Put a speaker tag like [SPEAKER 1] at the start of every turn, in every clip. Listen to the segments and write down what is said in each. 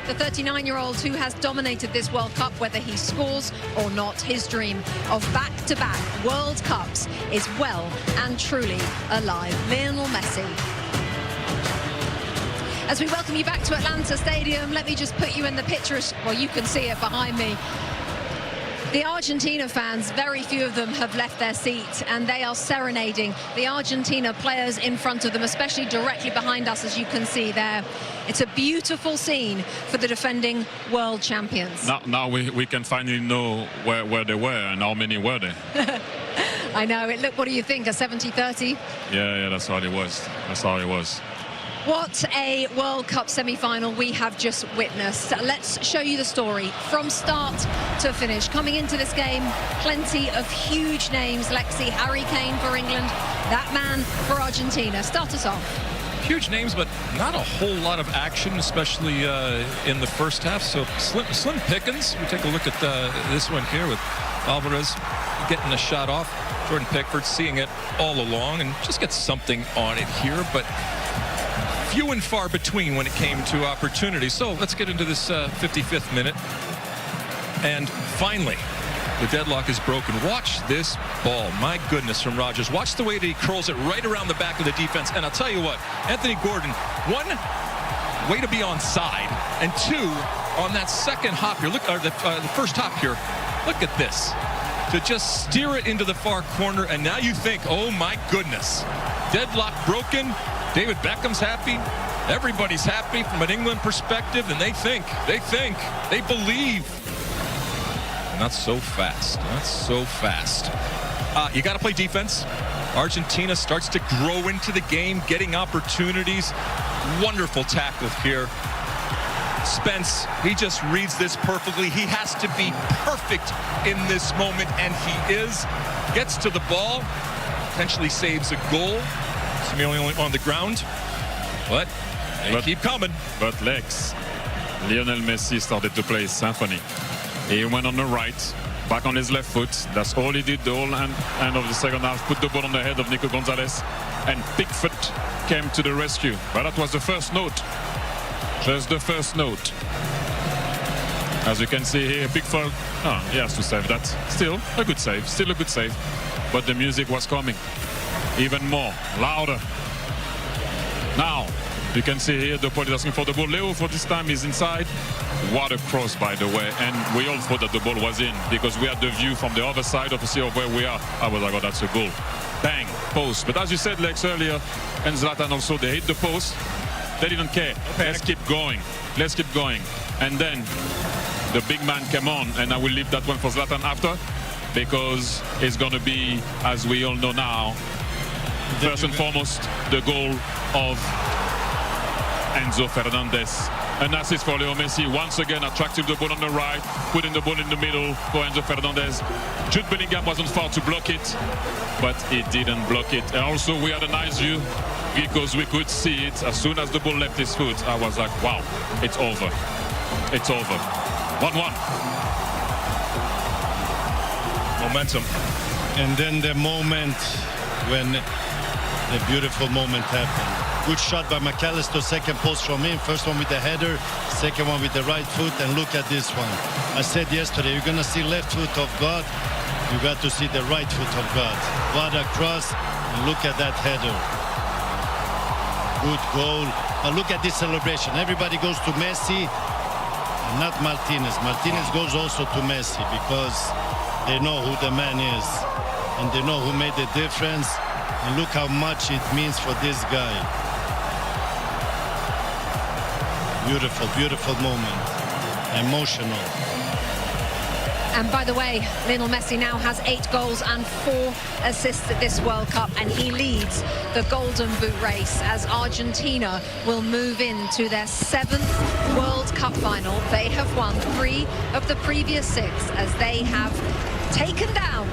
[SPEAKER 1] the 39-year-old who has dominated this World Cup, whether he scores or not. His dream of back-to-back World Cups is well and truly alive. Lionel Messi. As we welcome you back to Atlanta Stadium, let me just put you in the picture. Well, you can see it behind me. The Argentina fans, very few of them have left their seat, and they are serenading the Argentina players in front of them, especially directly behind us, as you can see there. It's a beautiful scene for the defending world champions.
[SPEAKER 2] Now we can finally know where they were and how many were there.
[SPEAKER 1] I know. Look, what do you think? A 70-30?
[SPEAKER 2] Yeah, that's how it was. That's how it was.
[SPEAKER 1] What a World Cup semi-final we have just witnessed. Let's show you the story from start to finish. Coming into this game, plenty of huge names. Lexi, Harry Kane for England, that man for Argentina. Start us off.
[SPEAKER 3] Huge names, but not a whole lot of action, especially in the first half. So slim pickings. We take a look at this one here with Alvarez getting a shot off. Jordan Pickford seeing it all along and just gets something on it here, but few and far between when it came to opportunities. So let's get into this 55th minute. And finally, the deadlock is broken. Watch this ball. My goodness, from Rodgers. Watch the way that he curls it right around the back of the defense. And I'll tell you what, Anthony Gordon, one, way to be onside, and two, on that second hop here, look, or the first hop here, look at this. To just steer it into the far corner, and now you think, oh my goodness, deadlock broken. David Beckham's happy. Everybody's happy from an England perspective, and they believe. Not so fast. Not so fast. You got to play defense. Argentina starts to grow into the game, getting opportunities. Wonderful tackle here. Spence, he just reads this perfectly. He has to be perfect in this moment, and he is. Gets to the ball, potentially saves a goal. Simeone on the ground, but they keep coming. But
[SPEAKER 2] Lex, Lionel Messi started to play symphony. He went on the right, back on his left foot. That's all he did the whole end of the second half. Put the ball on the head of Nico Gonzalez, and Pickford came to the rescue. But that was the first note. Just the first note. As you can see here, Pickford, he has to save that. Still a good save. Still a good save. But the music was coming. Even more, louder. Now, you can see here the ball is asking for the ball. Leo, for this time, is inside. What a cross, by the way. And we all thought that the ball was in because we had the view from the other side, obviously, of where we are. I was like, oh, that's a goal. Bang, post. But as you said, Lex, earlier, and Zlatan also, they hit the post. They didn't care. Let's keep going. Let's keep going. And then the big man came on, and I will leave that one for Zlatan after because it's going to be, as we all know now, first and foremost, the goal of Enzo Fernandez. An assist for Leo Messi. Once again, attracting the ball on the right, putting the ball in the middle for Enzo Fernandez. Jude Bellingham wasn't far to block it, but he didn't block it. And also, we had a nice view because we could see it. As soon as the ball left his foot, I was like, wow, it's over. It's over. 1-1.
[SPEAKER 3] Momentum.
[SPEAKER 4] And then the moment when the beautiful moment happened. Good shot by McAllister, second post from him. First one with the header, second one with the right foot, and look at this one. I said yesterday, you're gonna see left foot of God, you got to see the right foot of God. What a cross, and look at that header. Good goal. But look at this celebration. Everybody goes to Messi, and not Martinez. Martinez goes also to Messi because they know who the man is, and they know who made the difference. And look how much it means for this guy. Beautiful, beautiful moment. Emotional.
[SPEAKER 1] And by the way, Lionel Messi now has 8 goals and 4 assists at this World Cup, and he leads the Golden Boot race as Argentina will move into their 7th World Cup final. They have won 3 of the previous 6 as they have taken down.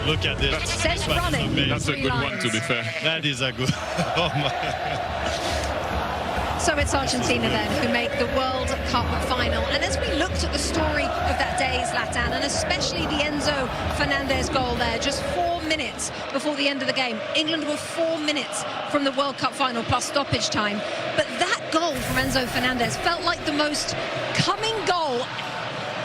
[SPEAKER 4] Look at this.
[SPEAKER 1] Sent running.
[SPEAKER 2] That's a good one, to be fair.
[SPEAKER 4] That is a good. Oh my.
[SPEAKER 1] So it's Argentina then who make the World Cup final. And as we looked at the story of that day, Zlatan, and especially the Enzo Fernandez goal there, just 4 minutes before the end of the game. England were 4 minutes from the World Cup final plus stoppage time. But that goal from Enzo Fernandez felt like the most coming goal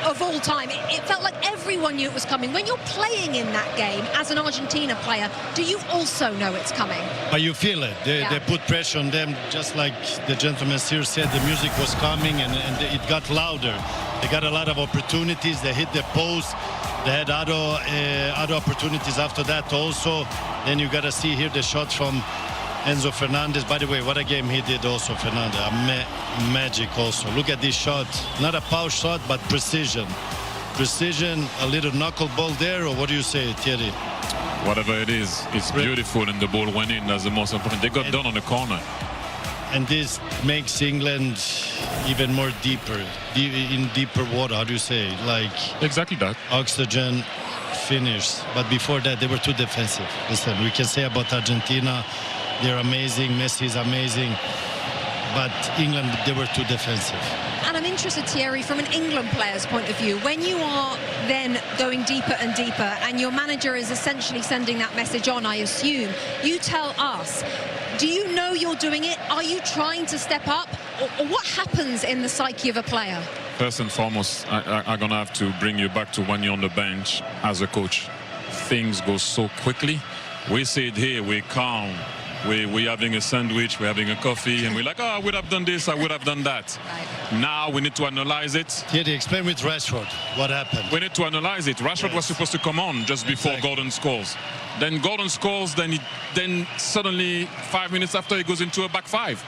[SPEAKER 1] of all time. It felt like everyone knew it was coming. When you're playing in that game as an Argentina player, do you also know it's coming?
[SPEAKER 4] But you feel it. They put pressure on them, just like the gentleman here said. The music was coming, and it got louder. They got a lot of opportunities. They hit the post. They had other opportunities after that also. Then you got to see here the shot from Enzo Fernandez. By the way, what a game he did also, Fernandez. Magic also. Look at this shot. Not a power shot, but precision. Precision, a little knuckleball there, or what do you say, Thierry?
[SPEAKER 2] Whatever it is, it's beautiful, and the ball went in. That's the most important. They got done on the corner.
[SPEAKER 4] And this makes England even more in deeper water. How do you say? Like
[SPEAKER 2] Exactly that.
[SPEAKER 4] Oxygen finish. But before that, they were too defensive. Listen, we can say about Argentina, they're amazing. Messi is amazing. But England, they were too defensive.
[SPEAKER 1] And I'm interested, Thierry, from an England player's point of view, when you are then going deeper and deeper, and your manager is essentially sending that message on, I assume, you tell us, do you know you're doing it? Are you trying to step up? Or what happens in the psyche of a player?
[SPEAKER 2] First and foremost, I'm going to have to bring you back to when you're on the bench as a coach. Things go so quickly. We sit here, we're calm. We're having a sandwich, we're having a coffee, and we're like, oh, I would have done this, I would have done that. Right. Now we need to analyze it.
[SPEAKER 4] Thierry, explain with Rashford what happened.
[SPEAKER 2] We need to analyze it. Rashford was supposed to come on just before Gordon scores. Then Gordon scores, then suddenly 5 minutes after he goes into a back five.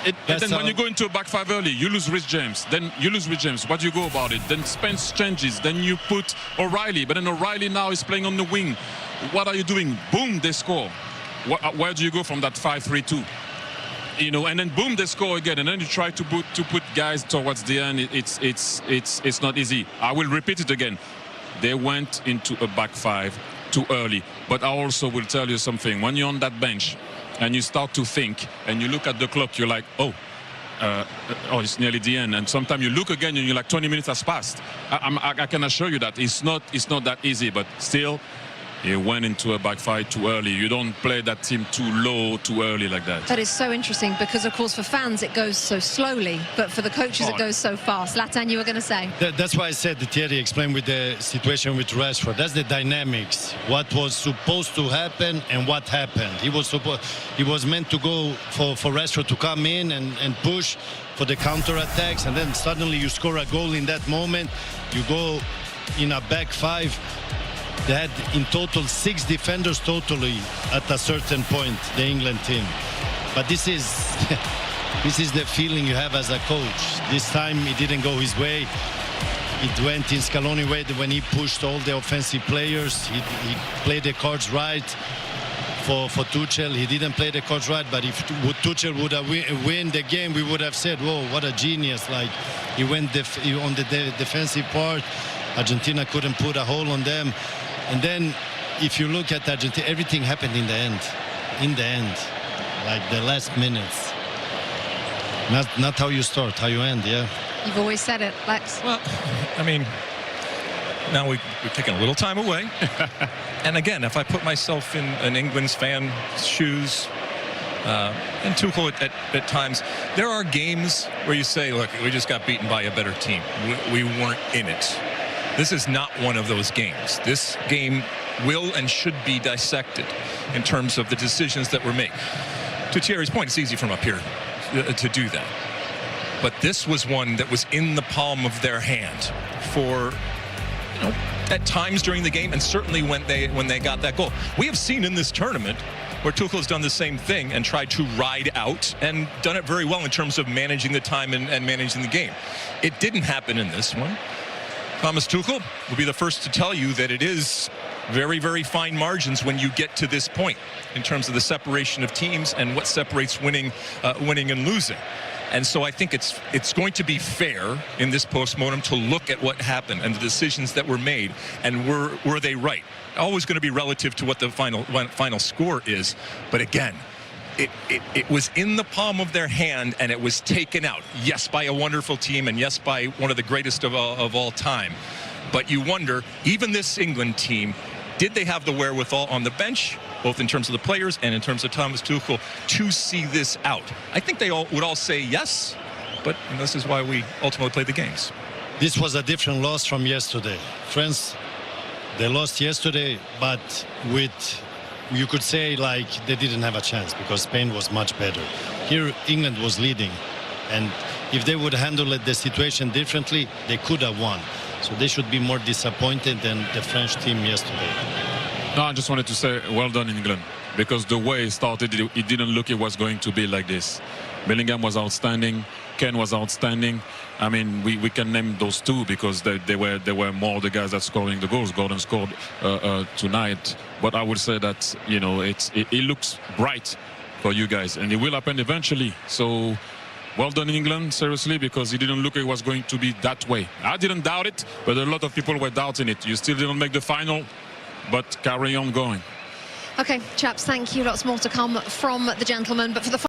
[SPEAKER 2] And then when you go into a back five early, you lose Rich James. Then you lose Rich James. What do you go about it? Then Spence changes. Then you put O'Reilly. But then O'Reilly now is playing on the wing. What are you doing? Boom, they score. Where do you go from that 5-3-2? You know, and then boom, they score again. And then you try to put guys towards the end. It's not easy. I will repeat it again. They went into a back five too early. But I also will tell you something. When you're on that bench and you start to think and you look at the clock, you're like, oh, it's nearly the end. And sometimes you look again and you're like, 20 minutes has passed. I can assure you that it's not that easy, but still, he went into a back five too early. You don't play that team too low, too early like that.
[SPEAKER 1] That is so interesting because, of course, for fans, it goes so slowly. But for the coaches, it goes so fast. Zlatan, you were going to say?
[SPEAKER 4] That's why I said, Thierry explained with the situation with Rashford. That's the dynamics. What was supposed to happen and what happened. He was meant to go for Rashford to come in and push for the counter-attacks. And then suddenly you score a goal in that moment. You go in a back five. They had in total 6 defenders totally at a certain point, the England team. But this is the feeling you have as a coach. This time it didn't go his way. It went in Scaloni's way when he pushed all the offensive players. He played the cards right for Tuchel. He didn't play the cards right, but if Tuchel would have win the game, we would have said, whoa, what a genius. Like, he went on the defensive part. Argentina couldn't put a hole on them. And then if you look at Argentina, everything happened in the end. In the end, like the last minutes. Not how you start, how you end, yeah.
[SPEAKER 1] You've always said it, Lex.
[SPEAKER 3] Well, I mean, now we've taken a little time away. And again, if I put myself in an England's fan shoes, and Tuchel at times, there are games where you say, look, we just got beaten by a better team. We weren't in it. This is not one of those games. This game will and should be dissected in terms of the decisions that were made. To Thierry's point, it's easy from up here to do that. But this was one that was in the palm of their hand for, at times during the game, and certainly when they got that goal. We have seen in this tournament where Tuchel's done the same thing and tried to ride out and done it very well in terms of managing the time and managing the game. It didn't happen in this one. Thomas Tuchel will be the first to tell you that it is very, very fine margins when you get to this point in terms of the separation of teams and what separates winning and losing. And so I think it's going to be fair in this postmortem to look at what happened and the decisions that were made, and were they right? Always going to be relative to what the final score is, but again, it was in the palm of their hand, and it was taken out. Yes, by a wonderful team, and yes, by one of the greatest of all time. But you wonder, even this England team, Did they have the wherewithal on the bench, both in terms of the players and in terms of Thomas Tuchel, to see this out? I think they would all say yes, but this is why we ultimately play the games.
[SPEAKER 4] This was a different loss from yesterday. France, they lost yesterday, but with, you could say, like, they didn't have a chance because Spain was much better. Here, England was leading, and if they would handle the situation differently, they could have won. So they should be more disappointed than the French team yesterday.
[SPEAKER 2] No, I just wanted to say well done, England, because the way it started, it didn't look it was going to be like this. Bellingham was outstanding. Kane was outstanding. I mean, we can name those two because they were more the guys that scoring the goals. Gordon scored tonight, but I would say that, you know, it looks bright for you guys, and it will happen eventually. So well done in England, seriously, because it didn't look it was going to be that way. I didn't doubt it, but a lot of people were doubting it. You still didn't make the final, but carry on going.
[SPEAKER 1] Okay, chaps, thank you. Lots more to come from the gentlemen, but for the